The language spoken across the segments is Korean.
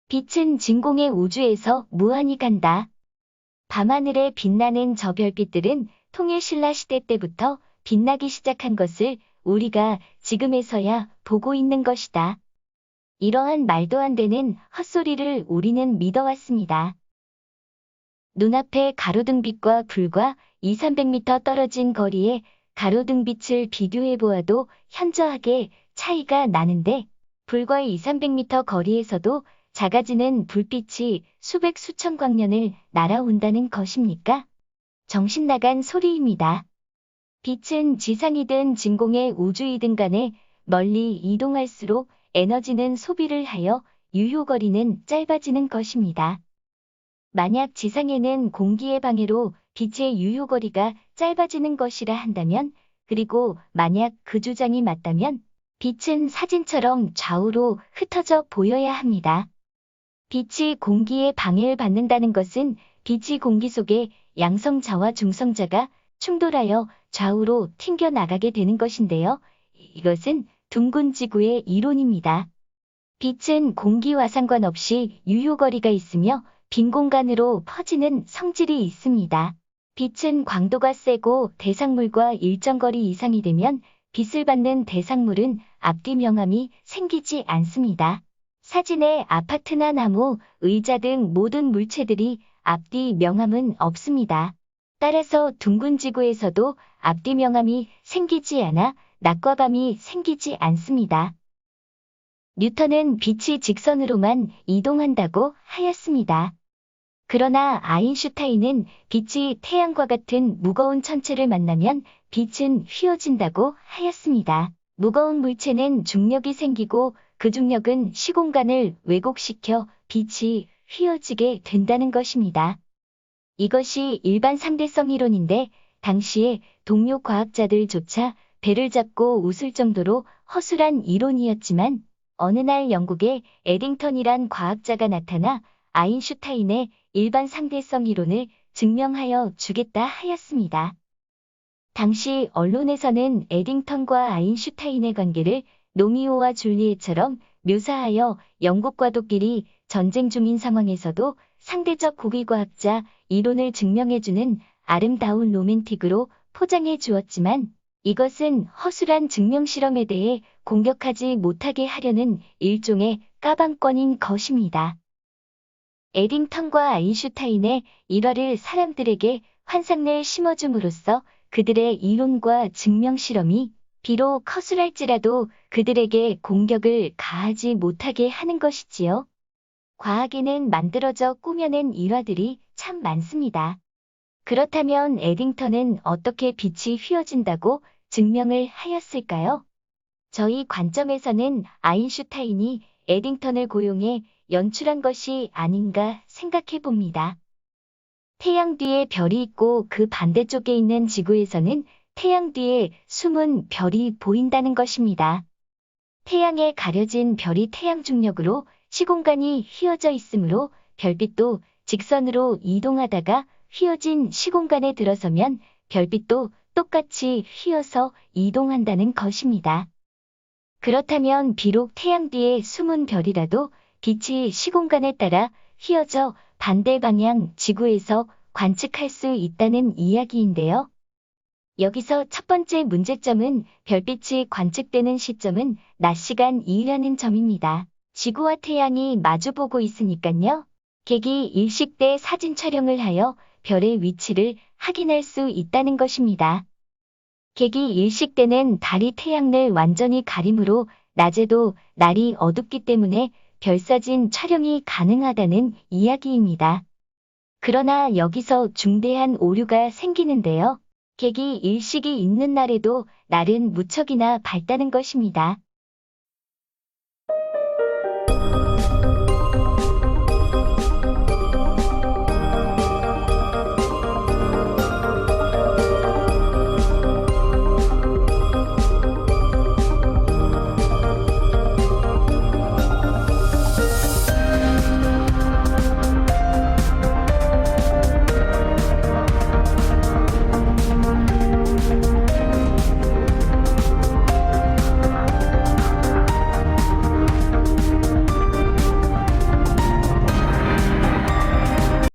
빛은 진공의 우주에서 무한히 간다. 밤하늘에 빛나는 저 별빛들은 통일신라 시대 때부터 빛나기 시작한 것을 우리가 지금에서야 보고 있는 것이다. 이러한 말도 안 되는 헛소리를 우리는 믿어왔습니다. 눈앞에 가로등빛과 불과 200~300m 떨어진 거리에 가로등빛을 비교해보아도 현저하게 차이가 나는데 불과 200~300m 거리에서도 작아지는 불빛이 수백 수천 광년을 날아온다는 것입니까? 정신 나간 소리입니다. 빛은 지상이든 진공의 우주이든 간에 멀리 이동할수록 에너지는 소비를 하여 유효거리는 짧아지는 것입니다. 만약 지상에는 공기의 방해로 빛의 유효거리가 짧아지는 것이라 한다면, 그리고 만약 그 주장이 맞다면 빛은 사진처럼 좌우로 흩어져 보여야 합니다. 빛이 공기의 방해를 받는다는 것은 빛이 공기 속에 양성자와 중성자가 충돌하여 좌우로 튕겨 나가게 되는 것인데요. 이것은 둥근 지구의 이론입니다. 빛은 공기와 상관없이 유효거리가 있으며 빈 공간으로 퍼지는 성질이 있습니다. 빛은 광도가 세고 대상물과 일정 거리 이상이 되면 빛을 받는 대상물은 앞뒤 명암이 생기지 않습니다. 사진에 아파트나 나무, 의자 등 모든 물체들이 앞뒤 명암은 없습니다. 따라서 둥근 지구에서도 앞뒤 명암이 생기지 않아 낮과 밤이 생기지 않습니다. 뉴턴은 빛이 직선으로만 이동한다고 하였습니다. 그러나 아인슈타인은 빛이 태양과 같은 무거운 천체를 만나면 빛은 휘어진다고 하였습니다. 무거운 물체는 중력이 생기고 그 중력은 시공간을 왜곡시켜 빛이 휘어지게 된다는 것입니다. 이것이 일반 상대성 이론인데 당시의 동료 과학자들조차 배를 잡고 웃을 정도로 허술한 이론이었지만 어느 날 영국에 에딩턴이란 과학자가 나타나 아인슈타인의 일반 상대성 이론을 증명하여 주겠다 하였습니다. 당시 언론에서는 에딩턴과 아인슈타인의 관계를 로미오와 줄리엣처럼 묘사하여 영국 과도끼리 전쟁 중인 상황에서도 상대적 고위과학자 이론을 증명해주는 아름다운 로맨틱으로 포장해 주었지만 이것은 허술한 증명실험에 대해 공격하지 못하게 하려는 일종의 까방권인 것입니다. 에딩턴과 아인슈타인의 일화를 사람들에게 환상을 심어줌으로써 그들의 이론과 증명실험이 비록 허술할지라도 그들에게 공격을 가하지 못하게 하는 것이지요. 과학에는 만들어져 꾸며낸 일화들이 참 많습니다. 그렇다면 에딩턴은 어떻게 빛이 휘어진다고 증명을 하였을까요? 저희 관점에서는 아인슈타인이 에딩턴을 고용해 연출한 것이 아닌가 생각해 봅니다. 태양 뒤에 별이 있고 그 반대쪽에 있는 지구에서는 태양 뒤에 숨은 별이 보인다는 것입니다. 태양에 가려진 별이 태양 중력으로 시공간이 휘어져 있으므로 별빛도 직선으로 이동하다가 휘어진 시공간에 들어서면 별빛도 똑같이 휘어서 이동한다는 것입니다. 그렇다면 비록 태양 뒤에 숨은 별이라도 빛이 시공간에 따라 휘어져 반대 방향 지구에서 관측할 수 있다는 이야기인데요. 여기서 첫 번째 문제점은 별빛이 관측되는 시점은 낮 시간 2라는 점입니다. 지구와 태양이 마주보고 있으니깐요. 객이 일식 때 사진 촬영을 하여 별의 위치를 확인할 수 있다는 것입니다. 객이 일식 때는 달이 태양을 완전히 가리므로 낮에도 날이 어둡기 때문에 별사진 촬영이 가능하다는 이야기입니다. 그러나 여기서 중대한 오류가 생기는데요. 객이 일식이 있는 날에도 날은 무척이나 밝다는 것입니다.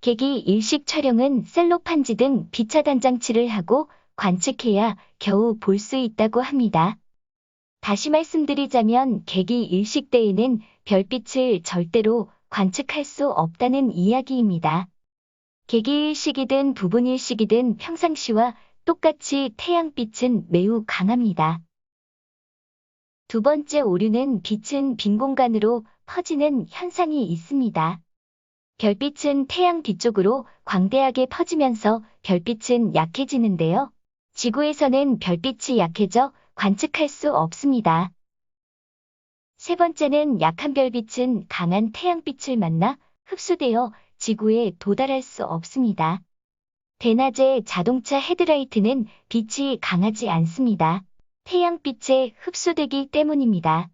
계기 일식 촬영은 셀로판지 등 비차단 장치를 하고 관측해야 겨우 볼 수 있다고 합니다. 다시 말씀드리자면 계기 일식 때에는 별빛을 절대로 관측할 수 없다는 이야기입니다. 계기 일식이든 부분 일식이든 평상시와 똑같이 태양빛은 매우 강합니다. 두 번째 오류는 빛은 빈 공간으로 퍼지는 현상이 있습니다. 별빛은 태양 뒤쪽으로 광대하게 퍼지면서 별빛은 약해지는데요. 지구에서는 별빛이 약해져 관측할 수 없습니다. 세 번째는 약한 별빛은 강한 태양빛을 만나 흡수되어 지구에 도달할 수 없습니다. 대낮에 자동차 헤드라이트는 빛이 강하지 않습니다. 태양빛에 흡수되기 때문입니다.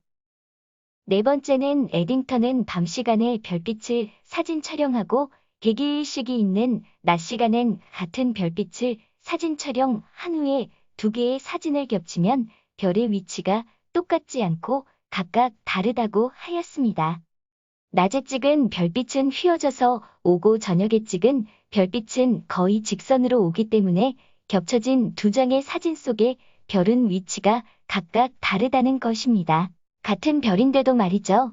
네 번째는 에딩턴은 밤 시간에 별빛을 사진 촬영하고 계기일식이 있는 낮 시간엔 같은 별빛을 사진 촬영한 후에 두 개의 사진을 겹치면 별의 위치가 똑같지 않고 각각 다르다고 하였습니다. 낮에 찍은 별빛은 휘어져서 오고 저녁에 찍은 별빛은 거의 직선으로 오기 때문에 겹쳐진 두 장의 사진 속에 별은 위치가 각각 다르다는 것입니다. 같은 별인데도 말이죠.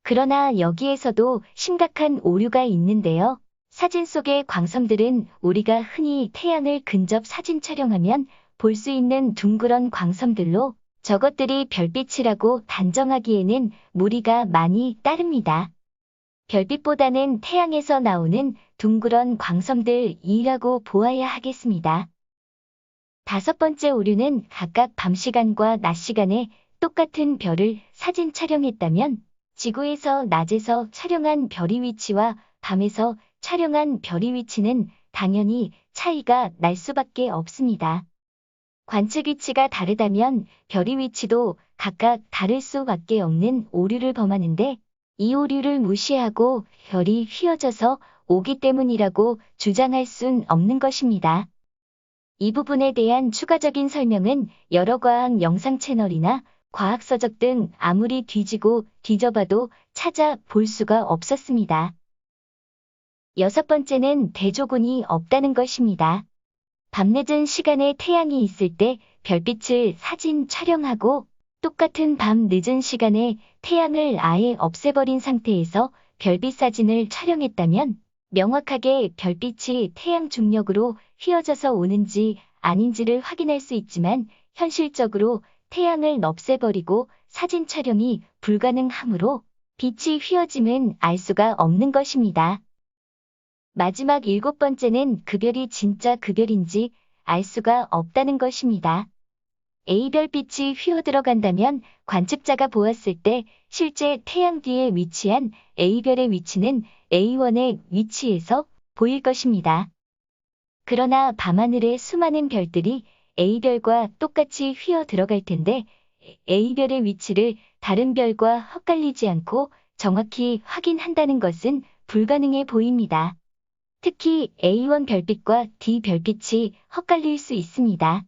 그러나 여기에서도 심각한 오류가 있는데요. 사진 속의 광섬들은 우리가 흔히 태양을 근접 사진 촬영하면 볼 수 있는 둥그런 광섬들로 저것들이 별빛이라고 단정하기에는 무리가 많이 따릅니다. 별빛보다는 태양에서 나오는 둥그런 광섬들이라고 보아야 하겠습니다. 다섯 번째 오류는 각각 밤 시간과 낮 시간에 똑같은 별을 사진 촬영했다면 지구에서 낮에서 촬영한 별의 위치와 밤에서 촬영한 별의 위치는 당연히 차이가 날 수밖에 없습니다. 관측 위치가 다르다면 별의 위치도 각각 다를 수밖에 없는 오류를 범하는데 이 오류를 무시하고 별이 휘어져서 오기 때문이라고 주장할 순 없는 것입니다. 이 부분에 대한 추가적인 설명은 여러 과학 영상 채널이나 과학서적 등 아무리 뒤지고 뒤져봐도 찾아볼 수가 없었습니다. 여섯 번째는 대조군이 없다는 것입니다. 밤늦은 시간에 태양이 있을 때 별빛을 사진 촬영하고 똑같은 밤 늦은 시간에 태양을 아예 없애버린 상태에서 별빛 사진을 촬영했다면 명확하게 별빛이 태양 중력으로 휘어져서 오는지 아닌지를 확인할 수 있지만 현실적으로 태양을 없애버리고 사진 촬영이 불가능하므로 빛이 휘어짐은 알 수가 없는 것입니다. 마지막 일곱 번째는 그 별이 진짜 그 별인지 알 수가 없다는 것입니다. A별빛이 휘어 들어간다면 관측자가 보았을 때 실제 태양 뒤에 위치한 A별의 위치는 A1의 위치에서 보일 것입니다. 그러나 밤하늘의 수많은 별들이 A별과 똑같이 휘어 들어갈 텐데 A별의 위치를 다른 별과 헛갈리지 않고 정확히 확인한다는 것은 불가능해 보입니다. 특히 A1 별빛과 D 별빛이 헛갈릴 수 있습니다.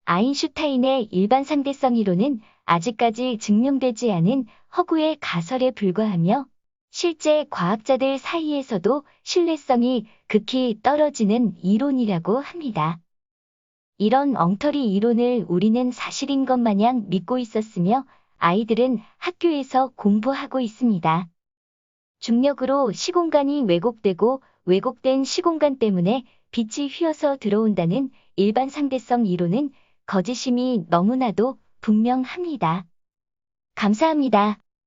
아인슈타인의 일반 상대성 이론은 아직까지 증명되지 않은 허구의 가설에 불과하며 실제 과학자들 사이에서도 신뢰성이 극히 떨어지는 이론이라고 합니다. 이런 엉터리 이론을 우리는 사실인 것 마냥 믿고 있었으며 아이들은 학교에서 공부하고 있습니다. 중력으로 시공간이 왜곡되고 왜곡된 시공간 때문에 빛이 휘어서 들어온다는 일반 상대성 이론은 거짓임이 너무나도 분명합니다. 감사합니다.